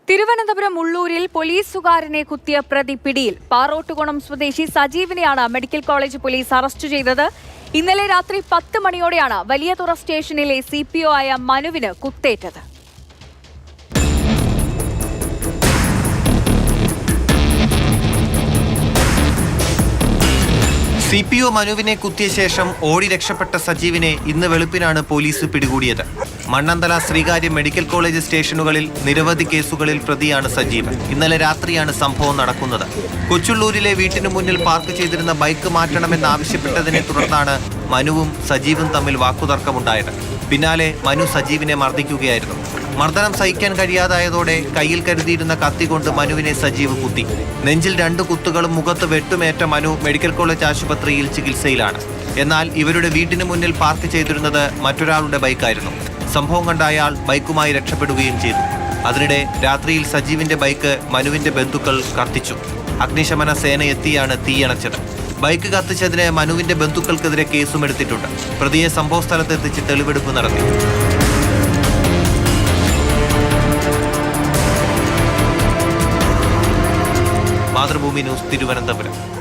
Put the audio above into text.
തിരുവനന്തപുരം ഉള്ളൂരിൽ പോലീസുകാരനെ കുത്തിയ പ്രതി പിടിയിൽ. പാറോട്ടുകുണം സ്വദേശി സജീവിനെയാണ് മെഡിക്കൽ കോളേജ് പോലീസ് അറസ്റ്റ് ചെയ്തത്. ഇന്നലെ രാത്രി 10 മണിയോടെയാണ് വലിയതുറ സ്റ്റേഷനിലെ CPO ആയ മനുവിന് കുത്തേറ്റത്. CPO മനുവിനെ കുത്തിയ ശേഷം ഓടി രക്ഷപ്പെട്ട സജീവിനെ ഇന്ന് വെളുപ്പിനാണ് പോലീസ് പിടികൂടിയത്. മണ്ണന്തല ശ്രീകാര്യം മെഡിക്കൽ കോളേജ് സ്റ്റേഷനുകളിൽ നിരവധി കേസുകളിൽ പ്രതിയാണ് സജീവ്. ഇന്നലെ രാത്രിയാണ് സംഭവം നടക്കുന്നത്. കൊച്ചുള്ളൂരിലെ വീട്ടിനു മുന്നിൽ പാർക്ക് ചെയ്തിരുന്ന ബൈക്ക് മാറ്റണമെന്നാവശ്യപ്പെട്ടതിനെ തുടർന്നാണ് മനുവും സജീവും തമ്മിൽ വാക്കുതർക്കമുണ്ടായത്. പിന്നാലെ മനു സജീവിനെ മർദ്ദിക്കുകയായിരുന്നു. മർദ്ദനം സഹിക്കാൻ കഴിയാതായതോടെ കയ്യിൽ കരുതിയിരുന്ന കത്തി കൊണ്ട് മനുവിനെ സജീവ് കുത്തി. നെഞ്ചിൽ 2 കുത്തുകളും മുഖത്ത് വെട്ടുമേറ്റ മനു മെഡിക്കൽ കോളേജ് ആശുപത്രിയിൽ ചികിത്സയിലാണ്. എന്നാൽ ഇവരുടെ വീട്ടിന് മുന്നിൽ പാർക്ക് ചെയ്തിരുന്നത് മറ്റൊരാളുടെ ബൈക്കായിരുന്നു. സംഭവം കണ്ട അയാൾ ബൈക്കുമായി രക്ഷപ്പെടുകയും ചെയ്തു. അതിനിടെ രാത്രിയിൽ സജീവിന്റെ ബൈക്ക് മനുവിന്റെ ബന്ധുക്കൾ കത്തിച്ചു. അഗ്നിശമന സേന എത്തിയാണ് തീയണച്ചത്. ബൈക്ക് കത്തിച്ചതിന് മനുവിന്റെ ബന്ധുക്കൾക്കെതിരെ കേസും എടുത്തിട്ടുണ്ട്. പ്രതിയെ സംഭവസ്ഥലത്തെത്തിച്ച് തെളിവെടുപ്പ് നടത്തി. മാതൃഭൂമി ന്യൂസ്, തിരുവനന്തപുരം.